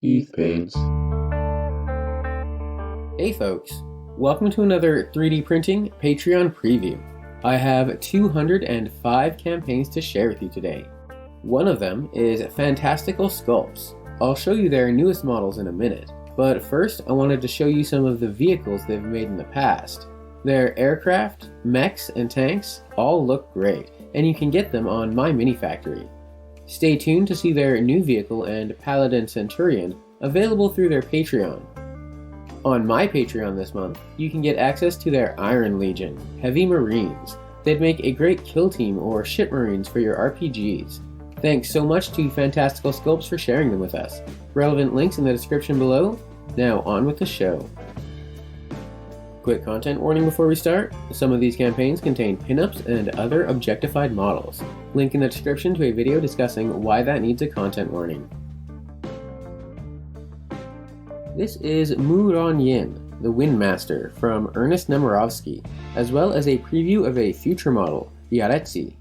ETH Paints. Hey folks, welcome to another 3D printing Patreon preview. I have 205 campaigns to share with you today. One of them is Fantastical Sculpts. I'll show you their newest models in a minute, but first I wanted to show you some of the vehicles they've made in the past. Their aircraft, mechs, and tanks all look great, and you can get them on My Mini Factory. Stay tuned to see their new vehicle and Paladin Centurion available through their Patreon. On my Patreon this month, you can get access to their Iron Legion, Heavy Marines. They'd make a great kill team or ship marines for your RPGs. Thanks so much to Fantastical Sculpts for sharing them with us. Relevant links in the description below. Now on with the show. Quick content warning before we start. Some of these campaigns contain pinups and other objectified models. Link in the description to a video discussing why that needs a content warning. This is Muron Yin, the Windmaster, from Ernest Nemirovsky, as well as a preview of a future model, Yaretsi.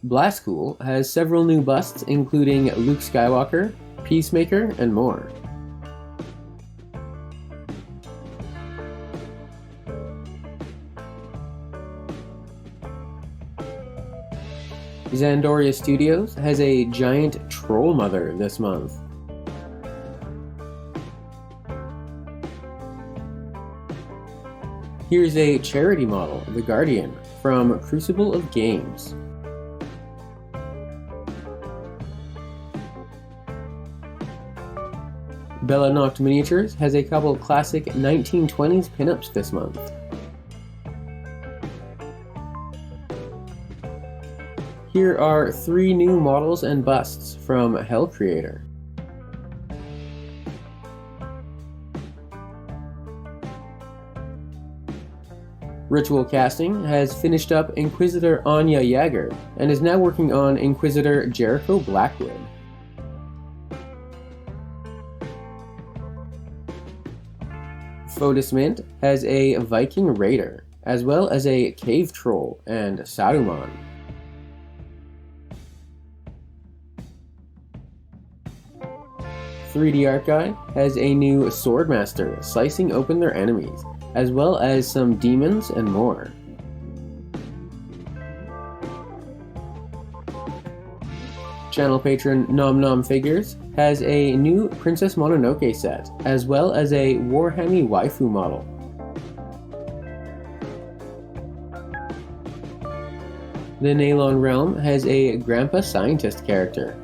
Blastcool has several new busts including Luke Skywalker, Peacemaker, and more. Zandoria Studios has a giant troll mother this month. Here's a charity model, the Guardian, from Crucible of Games. Bella Noct Miniatures has a couple classic 1920s pinups this month. Here are 3 new models and busts from Hell Creator. Ritual Casting has finished up Inquisitor Anya Yeager and is now working on Inquisitor Jericho Blackwood. Fotis Mint has a Viking Raider, as well as a Cave Troll and Saruman. "3D Art Guy" has a new Swordmaster slicing open their enemies, as well as some demons and more. Channel patron Nom Nom Figures has a new Princess Mononoke set, as well as a Warhammy waifu model. The Nalon Realm has a Grandpa Scientist character.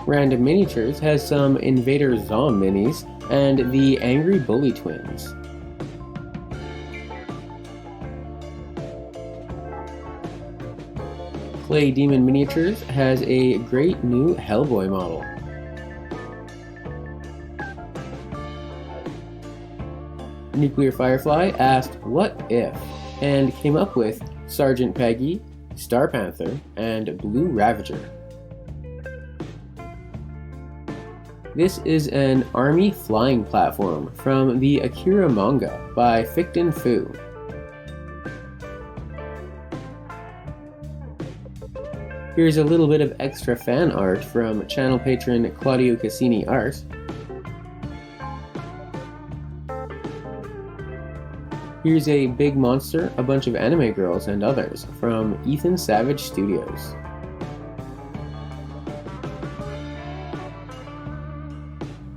Random Miniatures has some Invader Zom minis and the Angry Bully Twins. Clay Demon Miniatures has a great new Hellboy model. Nuclear Firefly asked what if, and came up with Sergeant Peggy, Star Panther, and Blue Ravager. This is an army flying platform from the Akira manga by Fictin Fu. Here's a little bit of extra fan art from channel patron Claudio Cassini Art. Here's a big monster, a bunch of anime girls, and others from Ethan Savage Studios.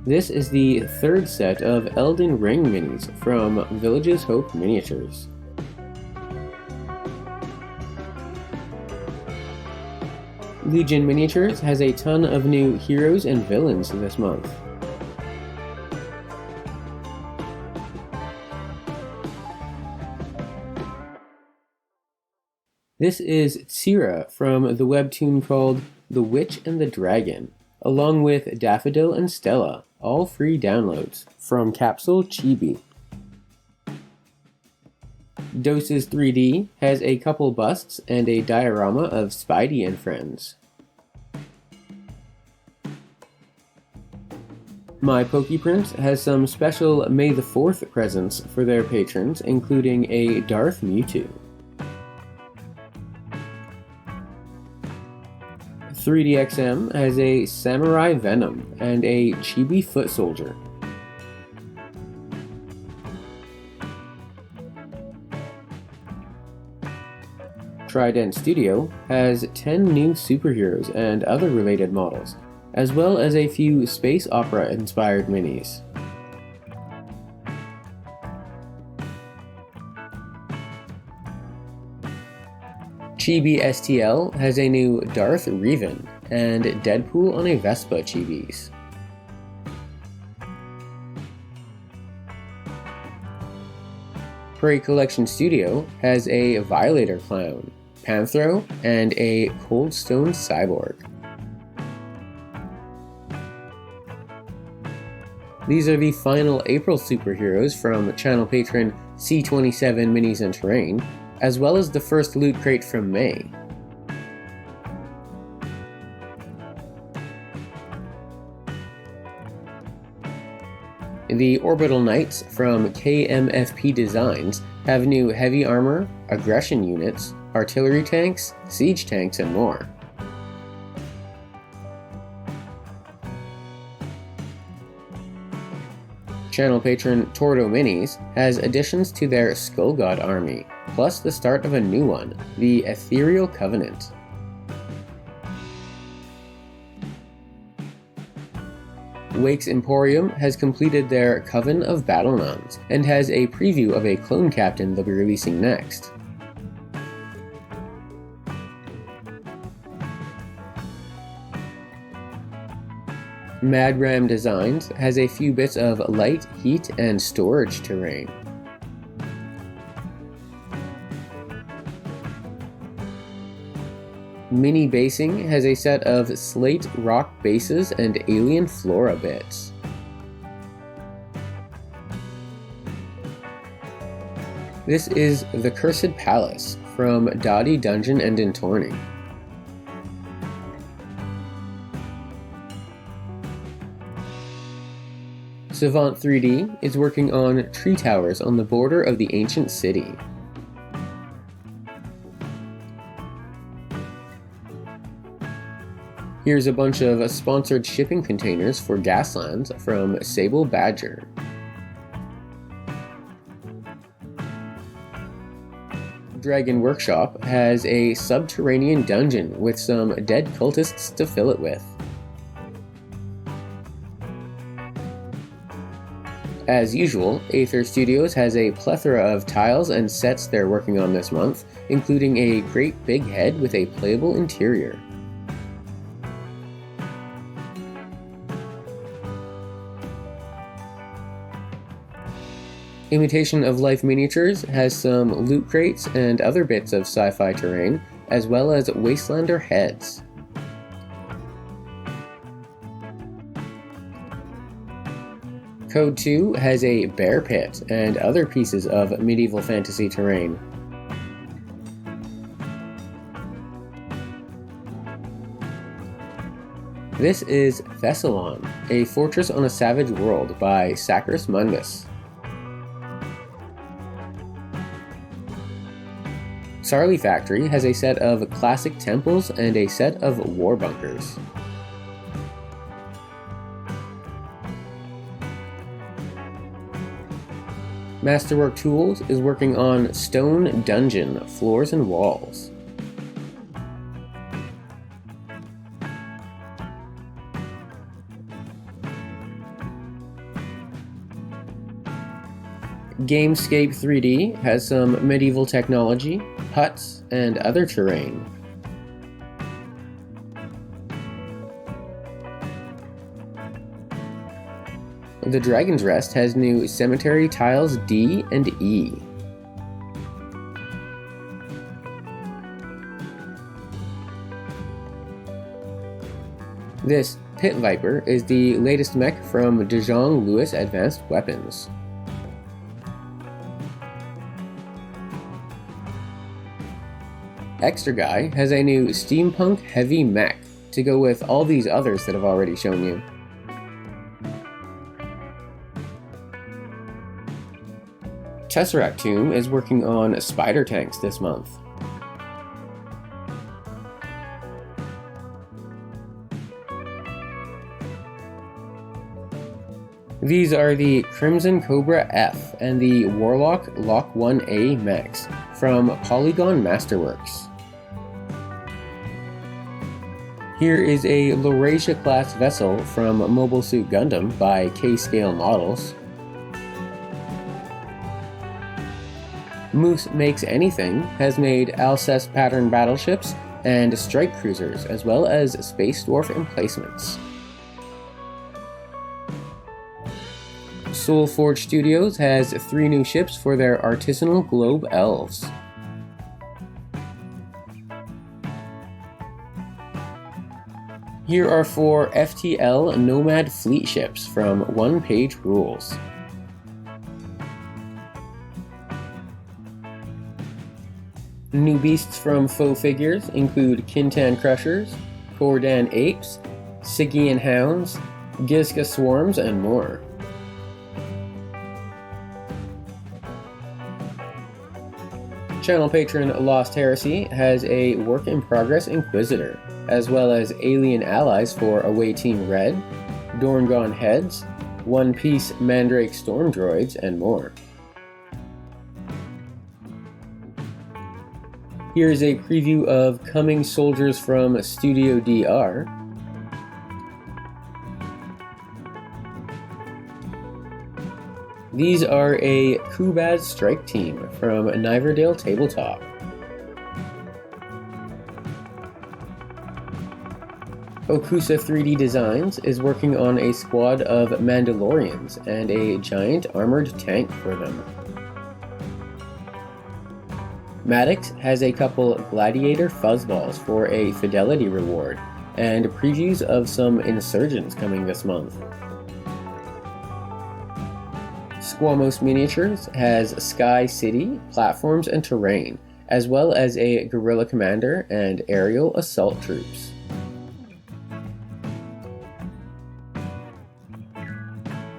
This is the 3rd set of Elden Ring minis from Villages Hope Miniatures. Legion Miniatures has a ton of new heroes and villains this month. This is Tsira from the webtoon called The Witch and the Dragon, along with Daffodil and Stella, all free downloads from Capsule Chibi. Doses 3D has a couple busts and a diorama of Spidey and Friends. My Pokeprints has some special May the 4th presents for their patrons, including a Darth Mewtwo. 3DXM has a Samurai Venom and a Chibi Foot Soldier. Trident Studio has 10 new superheroes and other related models, as well as a few space opera inspired minis. Chibi STL has a new Darth Revan and Deadpool on a Vespa Chibis. Prey Collection Studio has a Violator Clown, Panthro, and a Cold Stone Cyborg. These are the final April superheroes from channel patron C27 Minis and Terrain, as well as the first loot crate from May. The Orbital Knights from KMFP Designs have new heavy armor, aggression units, artillery tanks, siege tanks, and more. Channel patron Tordo Minis has additions to their Skull God army, plus the start of a new one, the Ethereal Covenant. Wake's Emporium has completed their Coven of Battlenuns and has a preview of a clone captain they'll be releasing next. Mad Ram Designs has a few bits of light, heat, and storage terrain. Mini Basing has a set of slate rock bases and alien flora bits. This is the Cursed Palace from Dottie Dungeon and Intorning. Savant 3D is working on tree towers on the border of the ancient city. Here's a bunch of sponsored shipping containers for Gaslands from Sable Badger. Dragon Workshop has a subterranean dungeon with some dead cultists to fill it with. As usual, Aether Studios has a plethora of tiles and sets they're working on this month, including a great big head with a playable interior. Imitation of Life Miniatures has some loot crates and other bits of sci-fi terrain, as well as Wastelander heads. Code 2 has a bear pit and other pieces of medieval fantasy terrain. This is Thessalon, a fortress on a savage world by Sacris Mundus. Sarli Factory has a set of classic temples and a set of war bunkers. Masterwork Tools is working on stone dungeon floors and walls. Gamescape 3D has some medieval technology, huts, and other terrain. The Dragon's Rest has new cemetery tiles D and E. This Pit Viper is the latest mech from DeJong Lewis Advanced Weapons. Extra Guy has a new steampunk heavy mech to go with all these others that I've already shown you. Tesseract Tomb is working on spider tanks this month. These are the Crimson Cobra F and the Warlock Lock 1A mechs from Polygon Masterworks. Here is a Laurasia class vessel from Mobile Suit Gundam by K-Scale Models. Moose Makes Anything has made Alcest pattern battleships and strike cruisers, as well as Space Dwarf emplacements. Soulforge Studios has 3 new ships for their artisanal globe elves. Here are 4 FTL Nomad fleet ships from One Page Rules. New beasts from Faux Figures include Kintan Crushers, Kordan Apes, Sigian Hounds, Gizka Swarms, and more. Channel patron Lost Heresy has a work-in-progress Inquisitor, as well as alien allies for Away Team Red, Dorngon Heads, One Piece Mandrake Storm Droids, and more. Here's a preview of coming soldiers from Studio DR. These are a Kubaz strike team from Niverdale Tabletop. Okusa 3D Designs is working on a squad of Mandalorians and a giant armored tank for them. Maddox has a couple Gladiator Fuzzballs for a fidelity reward, and previews of some Insurgents coming this month. Squamos Miniatures has Sky City, Platforms, and Terrain, as well as a Guerrilla Commander and Aerial Assault Troops.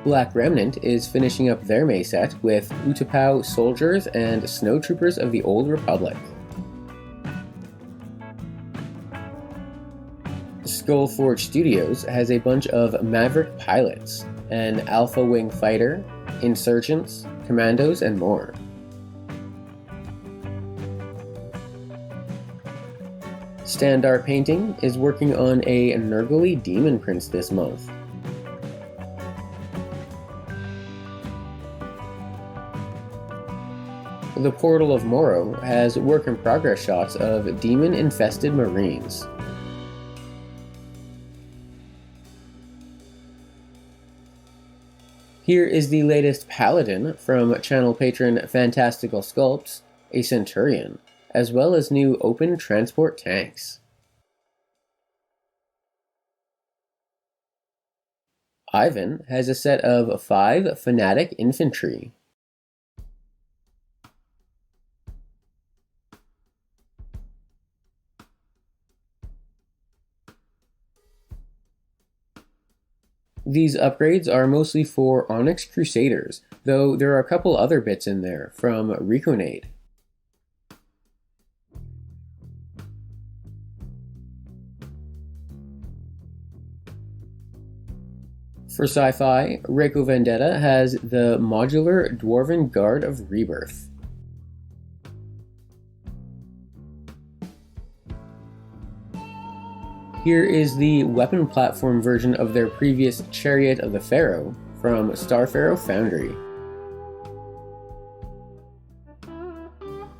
Black Remnant is finishing up their May set with Utapau Soldiers and Snowtroopers of the Old Republic. Skullforge Studios has a bunch of Maverick Pilots, an Alpha Wing Fighter, Insurgents, Commandos, and more. Standart Painting is working on a Nurgle Demon Prince this month. The Portal of Morrow has work-in-progress shots of demon-infested Marines. Here is the latest Paladin from channel patron Fantastical Sculpts, a Centurion, as well as new open transport tanks. Ivan has a set of 5 Fanatic Infantry. These upgrades are mostly for Onyx Crusaders, though there are a couple other bits in there from Reconade. For sci-fi, Reiko Vendetta has the modular Dwarven Guard of Rebirth. Here is the weapon platform version of their previous Chariot of the Pharaoh from Starpharaoh Foundry.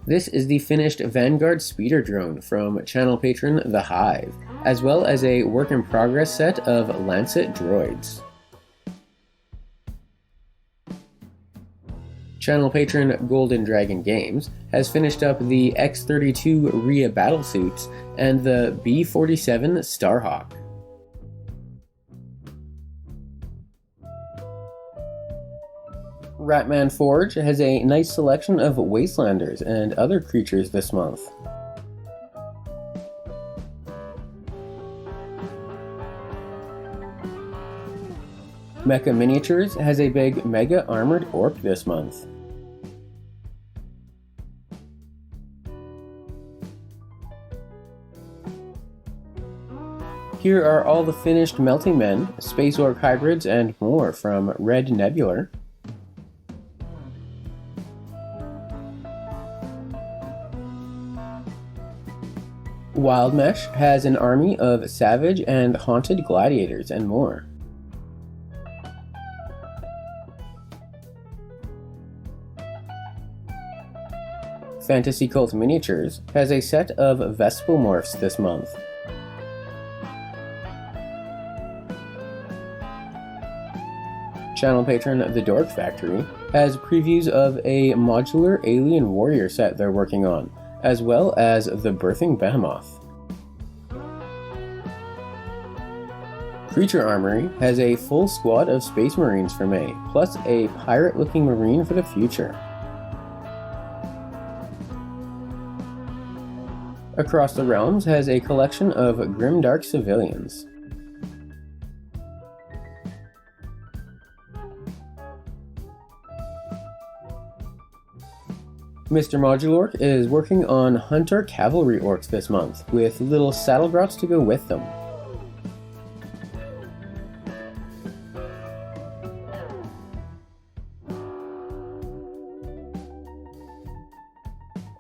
This is the finished Vanguard Speeder Drone from channel patron The Hive, as well as a work-in-progress set of Lancet droids. Channel patron Golden Dragon Games has finished up the X-32 Rhea battlesuits and the B-47 Starhawk. Ratman Forge has a nice selection of Wastelanders and other creatures this month. Mecha Miniatures has a big Mega Armored Orc this month. Here are all the finished Melting Men, Space Orc hybrids, and more from Red Nebular. Wild Mesh has an army of savage and haunted gladiators and more. Fantasy Cult Miniatures has a set of Vespal morphs this month. Channel patron The Dork Factory has previews of a modular alien warrior set they're working on, as well as the Birthing Behemoth. Creature Armory has a full squad of Space Marines for May, plus a pirate-looking Marine for the future. Across the Realms has a collection of Grimdark civilians. Mr. Modulorc is working on Hunter Cavalry Orcs this month, with little saddlegrots to go with them.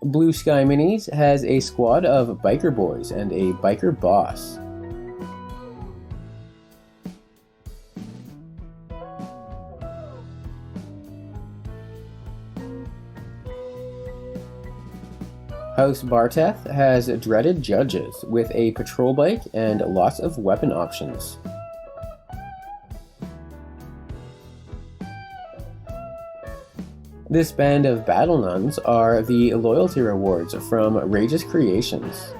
Blue Sky Minis has a squad of biker boys and a biker boss. House Barteth has dreaded judges with a patrol bike and lots of weapon options. This band of battle nuns are the loyalty rewards from Rageous Creations.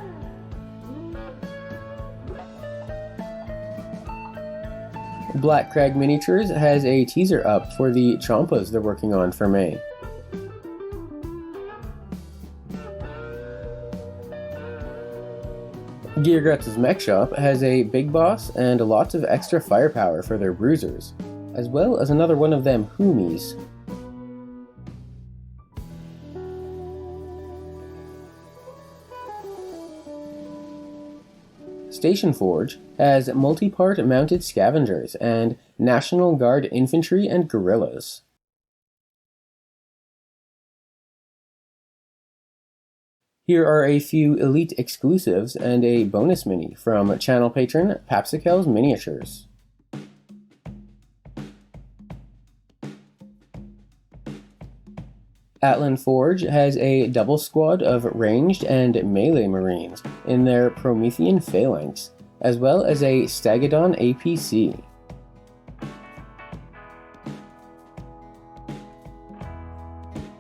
Black Crag Miniatures has a teaser up for the Champas they're working on for May. Gearguts' Mech Shop has a big boss and lots of extra firepower for their bruisers, as well as another one of them Hoomies. Station Forge has multi-part mounted scavengers and National Guard infantry and guerrillas. Here are a few elite exclusives and a bonus mini from channel patron Papsicles Miniatures. Atlan Forge has a double squad of ranged and melee marines in their Promethean phalanx, as well as a Stagadon APC.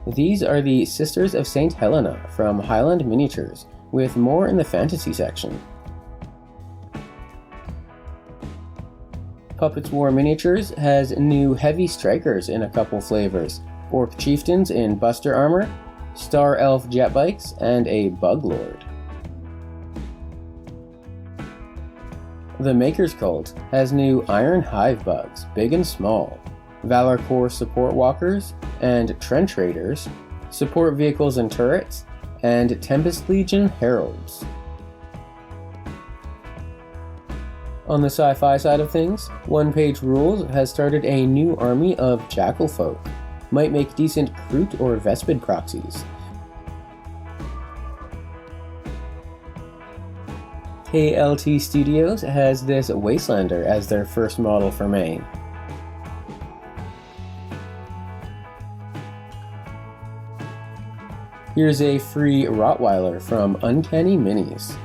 These are the Sisters of St. Helena from Highland Miniatures, with more in the fantasy section. Puppets War Miniatures has new heavy strikers in a couple flavors, Orc Chieftains in Buster Armor, Star Elf jet bikes, and a Bug Lord. The Maker's Cult has new Iron Hive bugs, big and small, Valor Corps support walkers and trench raiders, support vehicles and turrets, and Tempest Legion heralds. On the sci-fi side of things, One Page Rules has started a new army of Jackal folk. Might make decent Kroot or Vespid proxies. KLT Studios has this Wastelander as their first model for May. Here's a free Rottweiler from Uncanny Minis.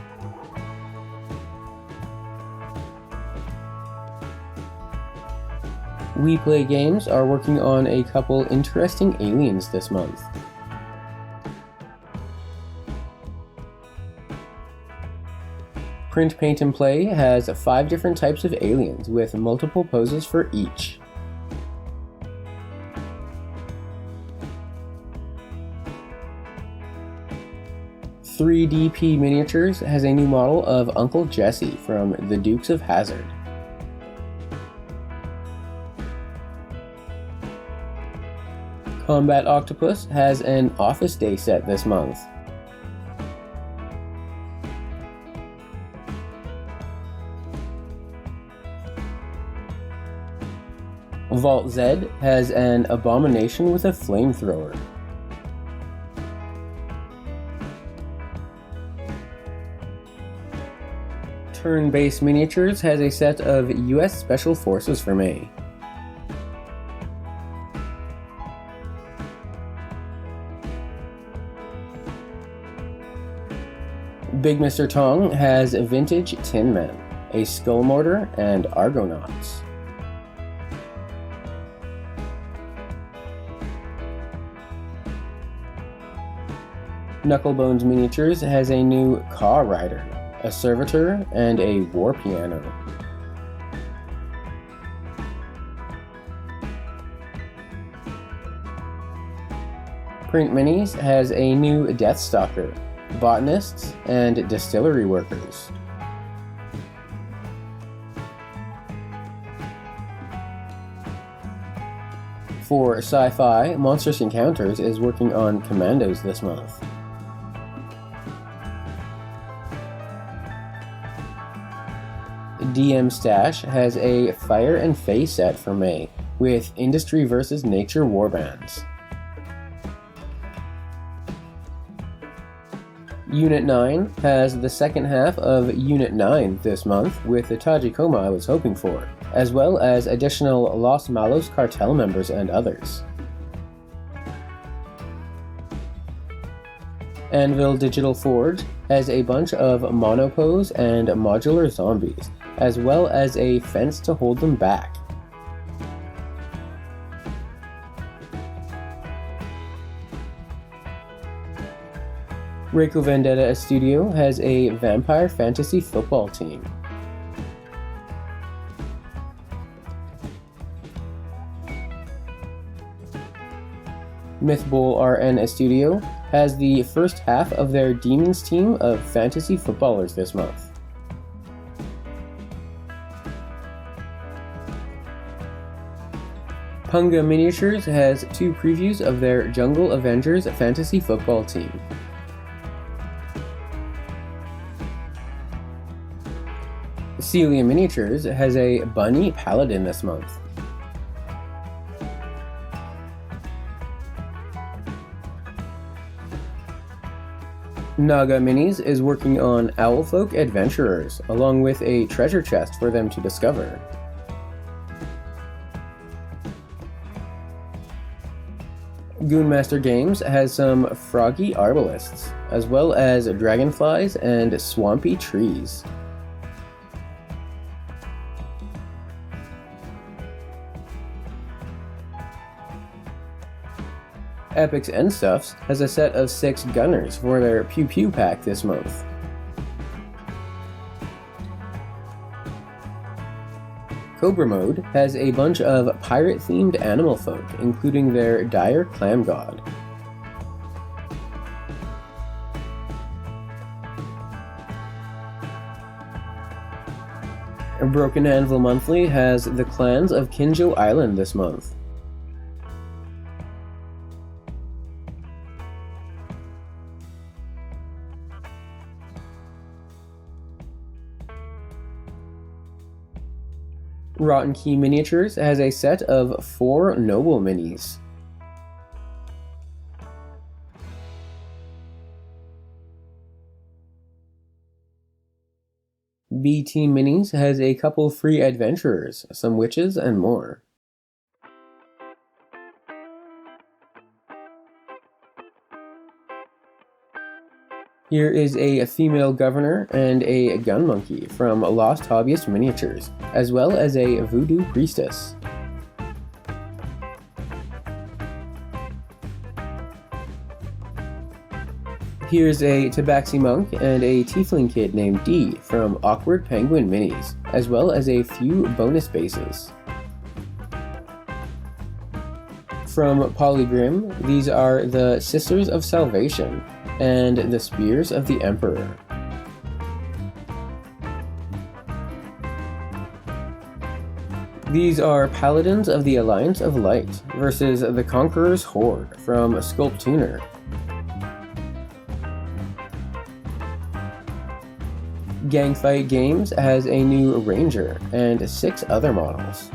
We Play Games are working on a couple interesting aliens this month. Print, Paint, and Play has 5 different types of aliens with multiple poses for each. "3DP Miniatures has a new model of Uncle Jesse from the Dukes of Hazzard. Combat Octopus has an Office Day set this month. Vault Z has an abomination with a flamethrower. Turn-based Miniatures has a set of US Special Forces for May. Big Mr. Tong has Vintage Tin Men, a Skull Mortar, and Argonauts. Knucklebones Miniatures has a new Caw Rider, a Servitor, and a War Piano. Print Minis has a new Deathstalker, Botanists, and Distillery Workers. For Sci-Fi, Monsters Encounters is working on Commandos this month. DM Stash has a Fire and Fae set for May, with Industry vs. Nature Warbands. Unit 9 has the second half of Unit 9 this month with the Tajikoma I was hoping for, as well as additional Los Malos cartel members and others. Anvil Digital Forge has a bunch of monopose and modular zombies, as well as a fence to hold them back. Reiko Vendetta Studio has a vampire fantasy football team. Mythbowl RN Studio has the first half of their Demons team of fantasy footballers this month. Punga Miniatures has 2 previews of their Jungle Avengers fantasy football team. Celia Miniatures has a Bunny Paladin this month. Naga Minis is working on Owlfolk Adventurers, along with a treasure chest for them to discover. Goonmaster Games has some Froggy Arbalists, as well as Dragonflies and Swampy Trees. Epics and Stuffs has a set of 6 Gunners for their Pew Pew pack this month. Cobra Mode has a bunch of pirate-themed animal folk, including their Dire Clam God. Broken Anvil Monthly has the Clans of Kinjo Island this month. Rotten Key Miniatures has a set of 4 Noble Minis. B-Team Minis has a couple free adventurers, some witches, and more. Here is a female governor and a gun monkey from Lost Hobbyist Miniatures, as well as a voodoo priestess. Here's a Tabaxi monk and a tiefling kid named Dee from Awkward Penguin Minis, as well as a few bonus bases. From Polygrim, these are the Sisters of Salvation and the Spears of the Emperor. These are Paladins of the Alliance of Light versus the Conqueror's Horde from Sculptuner. Gangfight Games has a new Ranger and 6 other models.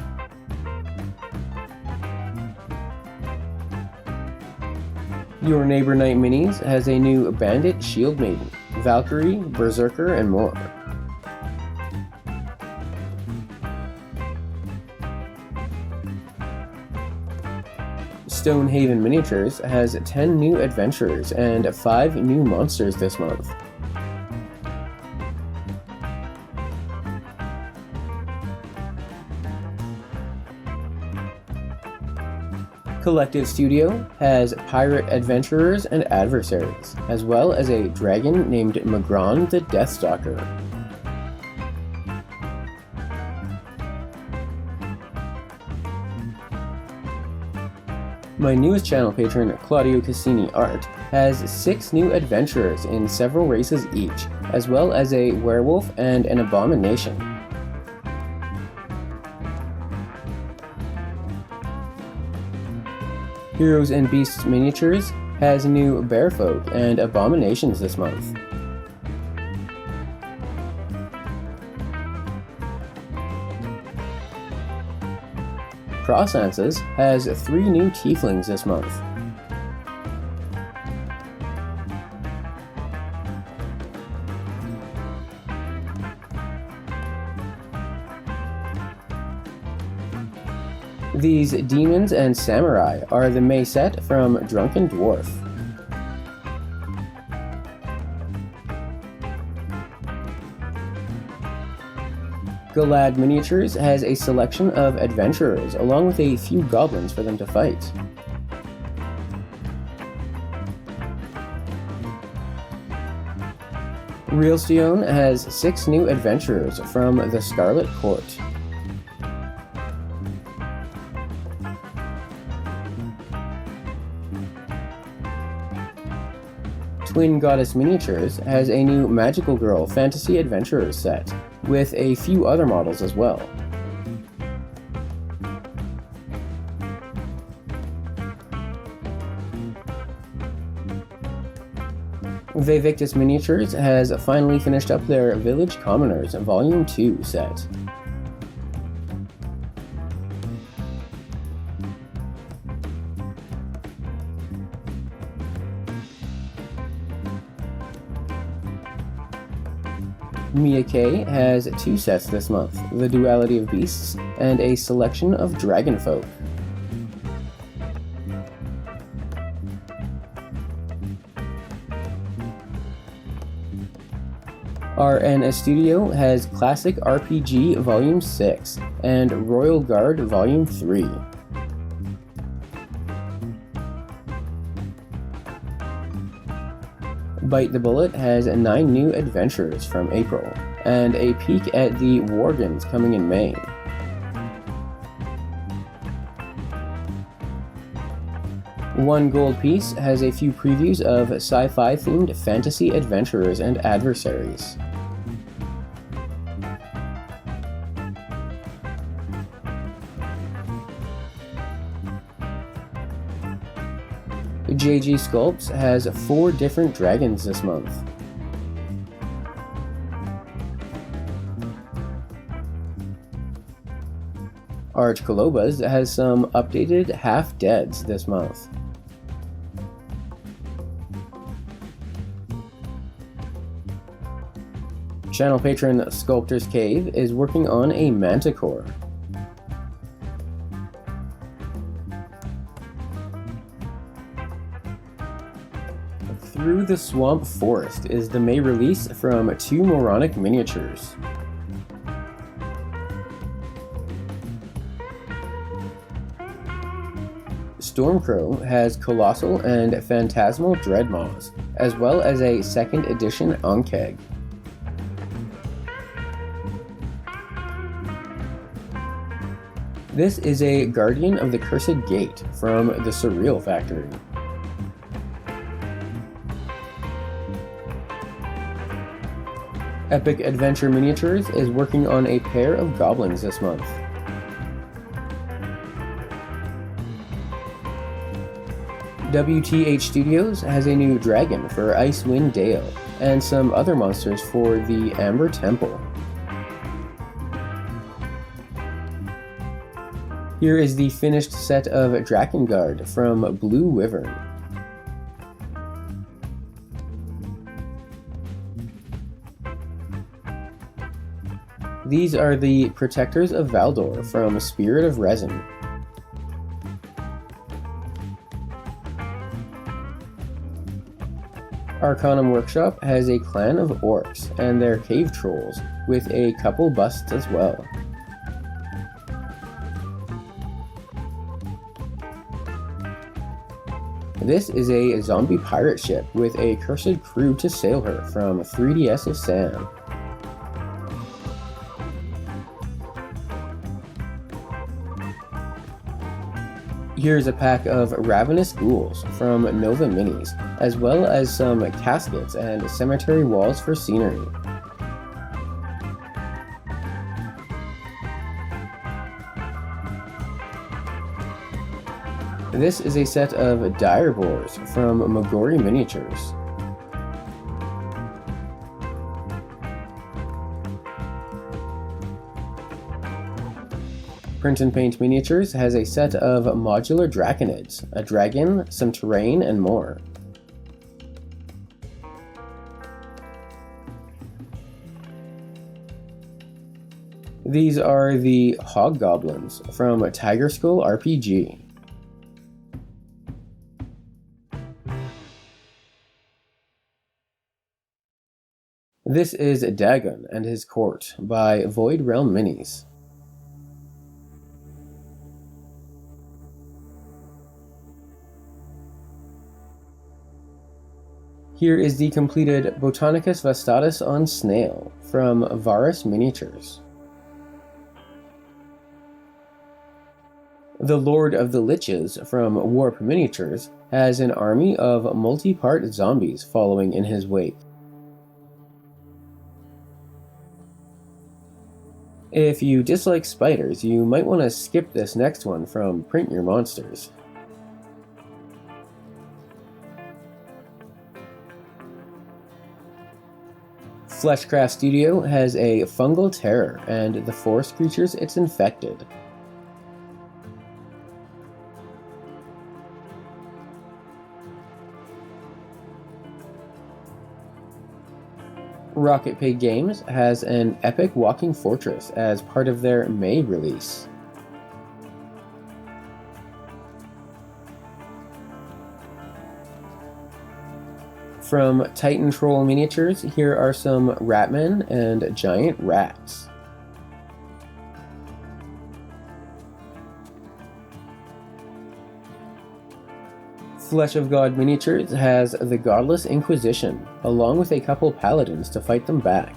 Your Neighbor Knight Minis has a new Bandit Shield Maiden, Valkyrie, Berserker, and more. Stonehaven Miniatures has 10 new adventurers and 5 new monsters this month. Collective Studio has Pirate Adventurers and Adversaries, as well as a dragon named Magron the Deathstalker. My newest channel patron, Claudio Cassini Art, has 6 new adventurers in several races each, as well as a werewolf and an abomination. Heroes and Beasts Miniatures has new Bearfolk and Abominations this month. Proxies has 3 new Tieflings this month. These demons and samurai are the May set from Drunken Dwarf. Galad Miniatures has a selection of adventurers along with a few goblins for them to fight. Realstone has 6 new adventurers from the Scarlet Court. Twin Goddess Miniatures has a new Magical Girl Fantasy Adventurers set, with a few other models as well. Vivictus Miniatures has finally finished up their Village Commoners Volume 2 set. Mia K has 2 sets this month, The Duality of Beasts and a selection of Dragonfolk. RN Studio has Classic RPG Volume 6 and Royal Guard Volume 3. Bite the Bullet has 9 new adventures from April, and a peek at the Warbands coming in May. One Gold Piece has a few previews of sci-fi themed fantasy adventurers and adversaries. JG Sculpts has 4 different dragons this month. Arch Kolobas has some updated half-deads this month. Channel patron Sculptor's Cave is working on a Manticore. Through the Swamp Forest is the May release from 2 Moronic Miniatures. Stormcrow has Colossal and Phantasmal Dreadmaws, as well as a 2nd edition Unkeg. This is a Guardian of the Cursed Gate from the Surreal Factory. Epic Adventure Miniatures is working on a pair of goblins this month. WTH Studios has a new dragon for Icewind Dale, and some other monsters for the Amber Temple. Here is the finished set of Drakengard from Blue Wyvern. These are the Protectors of Valdor from Spirit of Resin. Arcanum Workshop has a clan of orcs and their cave trolls, with a couple busts as well. This is a zombie pirate ship with a cursed crew to sail her from 3DS of Sam. Here's a pack of Ravenous Ghouls from Nova Minis, as well as some caskets and cemetery walls for scenery. This is a set of Direboars from Magori Miniatures. Print and Paint Miniatures has a set of modular Draconids, a dragon, some terrain, and more. These are the Hoggoblins from Tiger Skull RPG. This is Dagon and His Court by Void Realm Minis. Here is the completed Botanicus Vastatus on Snail from Varus Miniatures. The Lord of the Liches from Warp Miniatures has an army of multi-part zombies following in his wake. If you dislike spiders, you might want to skip this next one from Print Your Monsters. Fleshcraft Studio has a fungal terror and the forest creatures it's infected. Rocket Pig Games has an epic walking fortress as part of their May release. From Titan Troll Miniatures, here are some Ratmen and Giant Rats. Flesh of God Miniatures has the Godless Inquisition, along with a couple paladins to fight them back.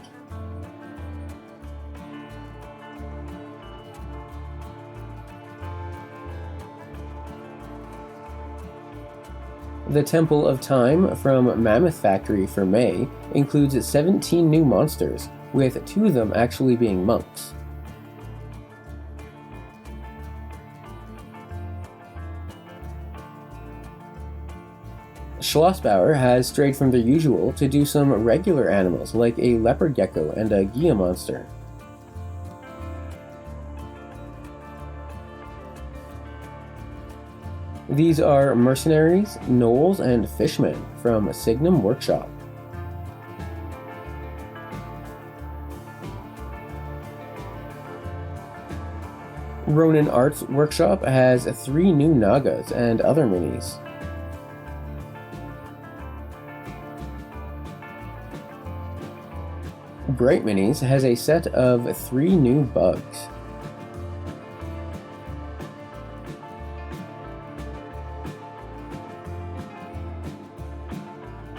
The Temple of Time from Mammoth Factory for May includes 17 new monsters, with 2 of them actually being monks. Schlossbauer has strayed from their usual to do some regular animals like a leopard gecko and a Gia monster. These are Mercenaries, Gnolls, and Fishmen from Signum Workshop. Ronin Arts Workshop has 3 new Nagas and other minis. Bright Minis has a set of 3 new bugs.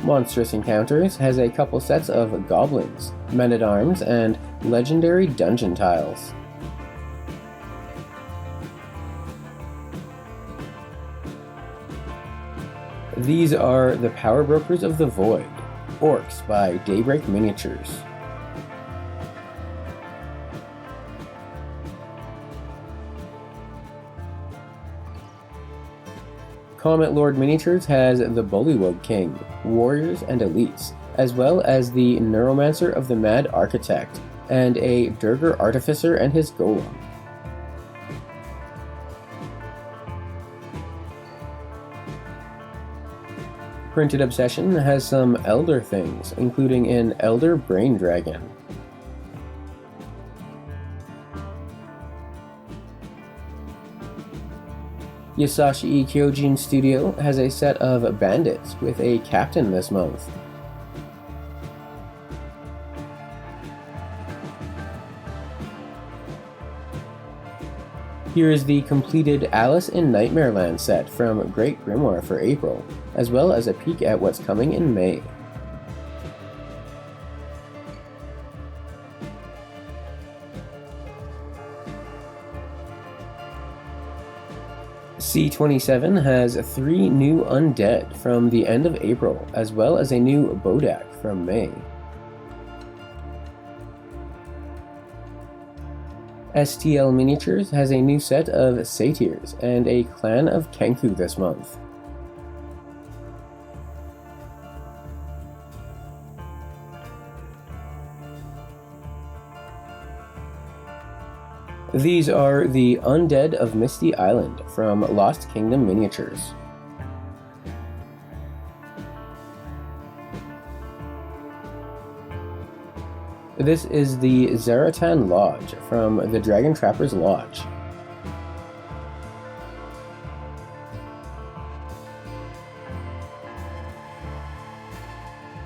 Monstrous Encounters has a couple sets of goblins, men-at-arms, and legendary dungeon tiles. These are the Power Brokers of the Void, Orcs by Daybreak Miniatures. Comet Lord Miniatures has the Bullywug King, Warriors, and Elites, as well as the Neuromancer of the Mad Architect, and a Durgar Artificer and his Golem. Printed Obsession has some Elder things, including an Elder Brain Dragon. Yasashi Kyojin Studio has a set of bandits with a captain this month. Here is the completed Alice in Nightmareland set from Great Grimoire for April, as well as a peek at what's coming in May. C27 has 3 new undead from the end of April, as well as a new Bodak from May. STL Miniatures has a new set of satyrs and a clan of Kenku this month. These are the Undead of Misty Island from Lost Kingdom Miniatures. This is the Zaratan Lodge from the Dragon Trapper's Lodge.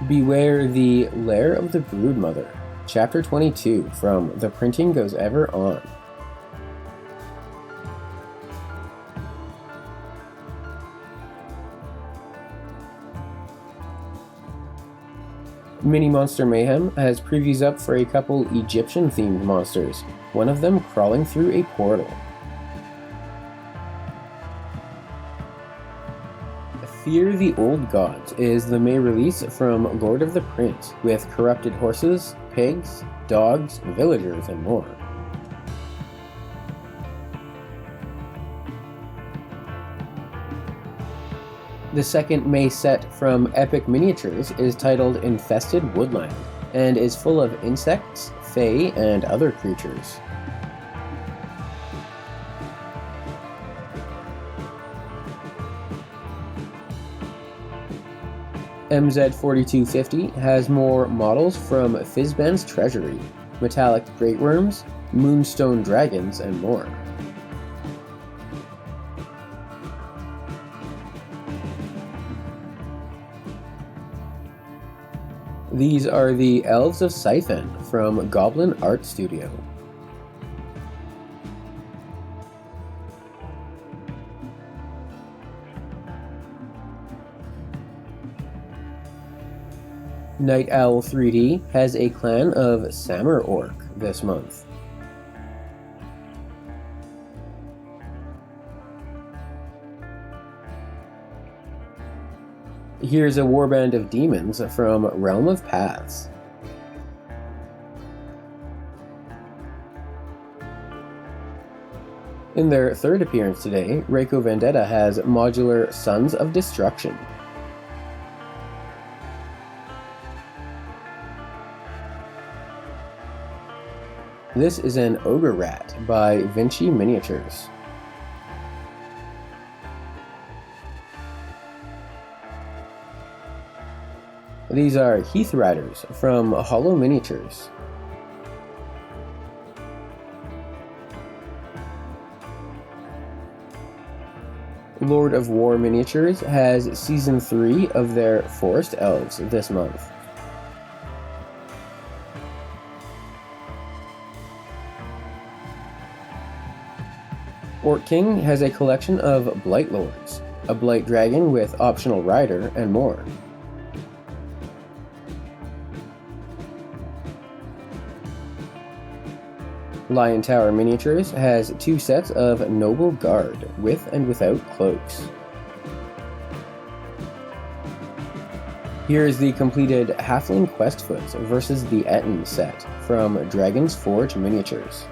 Beware the Lair of the Broodmother, Chapter 22 from The Printing Goes Ever On. Mini Monster Mayhem has previews up for a couple Egyptian-themed monsters, one of them crawling through a portal. Fear the Old Gods is the May release from Lord of the Prince, with corrupted horses, pigs, dogs, villagers, and more. The second May set from Epic Miniatures is titled Infested Woodland, and is full of insects, fae, and other creatures. MZ4250 has more models from Fizban's Treasury, metallic great worms, moonstone dragons, and more. These are the Elves of Siphon from Goblin Art Studio. Night Owl 3D has a clan of Samur Orc this month. Here's a warband of demons from Realm of Paths. In their third appearance today, Reiko Vendetta has modular Sons of Destruction. This is an Ogre Rat by Vinci Miniatures. These are Heath Riders from Hollow Miniatures. Lord of War Miniatures has Season 3 of their Forest Elves this month. Orc King has a collection of Blight Lords, a Blight Dragon with optional rider, and more. Lion Tower Miniatures has 2 sets of Noble Guard, with and without cloaks. Here is the completed Halfling Questfoot versus the Etten set from Dragon's Forge Miniatures.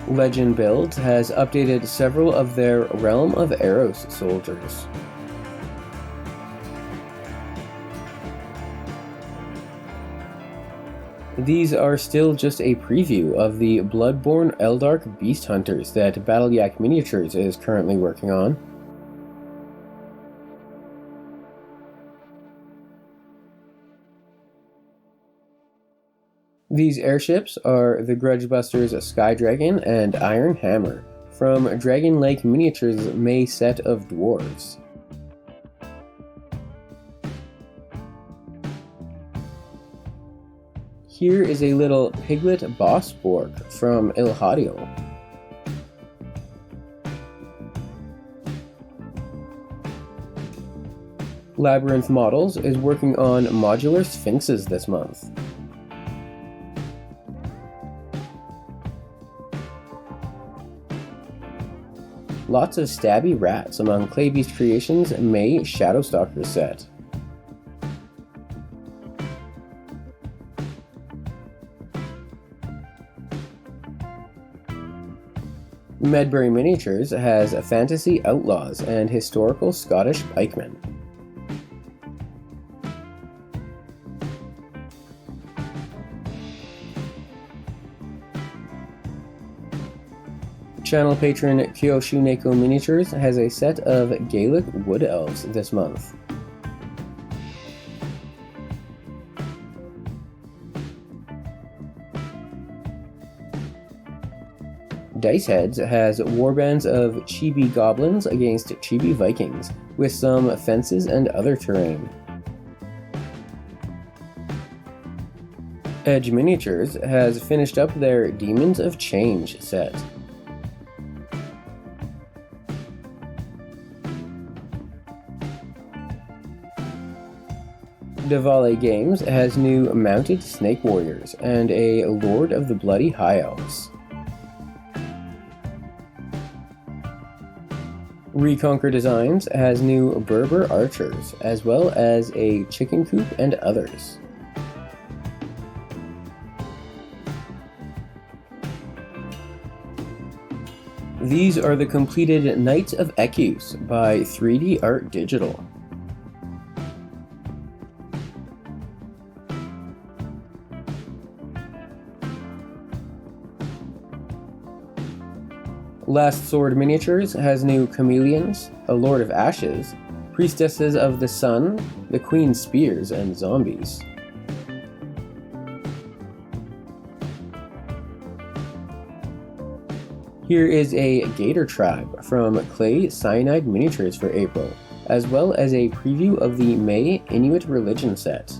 Legend Builds has updated several of their Realm of Eros soldiers. These are still just a preview of the Bloodborne Eldark Beast Hunters that Battleyak Miniatures is currently working on. These airships are the Grudgebusters Sky Dragon and Iron Hammer from Dragon Lake Miniatures' May set of dwarves. Here is a little Piglet Boss Borg from Ilhadiel. Labyrinth Models is working on modular Sphinxes this month. Lots of stabby rats among Claybeast Creations' May Shadowstalkers set. Medbury Miniatures has Fantasy Outlaws and Historical Scottish Pikemen. Channel patron Kyoshu Neko Miniatures has a set of Gaelic Wood Elves this month. Dice Heads has Warbands of Chibi Goblins against Chibi Vikings, with some fences and other terrain. Edge Miniatures has finished up their Demons of Change set. Davale Games has new Mounted Snake Warriors and a Lord of the Bloody High Elves. Reconquer Designs has new Berber Archers, as well as a Chicken Coop and others. These are the completed Knights of Ecus by 3D Art Digital. Last Sword Miniatures has new Chameleons, a Lord of Ashes, Priestesses of the Sun, the Queen's Spears, and Zombies. Here is a Gator Tribe from Clay Cyanide Miniatures for April, as well as a preview of the May Inuit Religion set.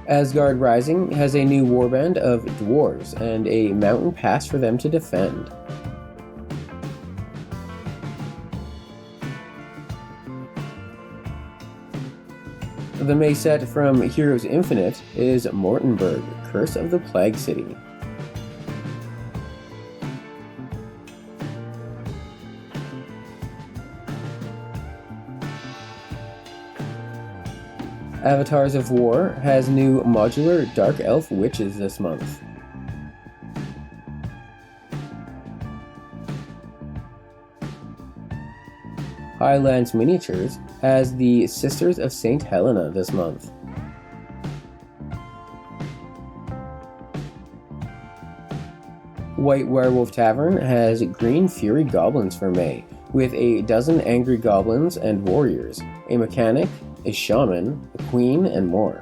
Asgard Rising has a new warband of dwarves and a mountain pass for them to defend. The May set from Heroes Infinite is Mortenberg, Curse of the Plague City. Avatars of War has new modular Dark Elf Witches this month. Highlands Miniatures has the Sisters of St. Helena this month. White Werewolf Tavern has Green Fury Goblins for May, with a dozen Angry Goblins and Warriors, a Mechanic, a Shaman, a Queen, and more.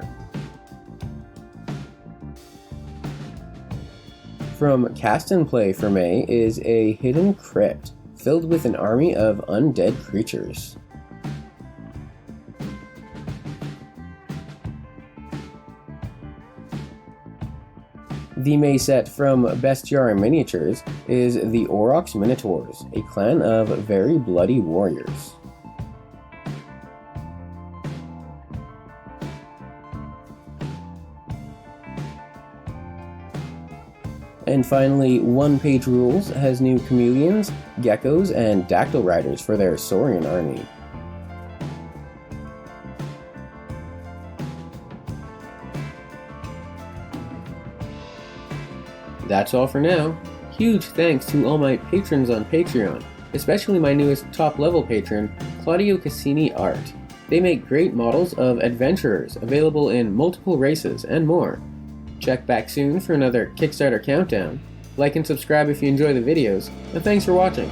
From Cast and Play for May is a Hidden Crypt, filled with an army of undead creatures. The May set from Bestiary Miniatures is the Aurochs Minotaurs, a clan of very bloody warriors. And finally, One Page Rules has new Chameleons, Geckos, and Dactyl Riders for their Saurian army. That's all for now. Huge thanks to all my patrons on Patreon, especially my newest top-level patron, Claudio Cassini Art. They make great models of adventurers available in multiple races and more. Check back soon for another Kickstarter countdown. Like and subscribe if you enjoy the videos, and thanks for watching.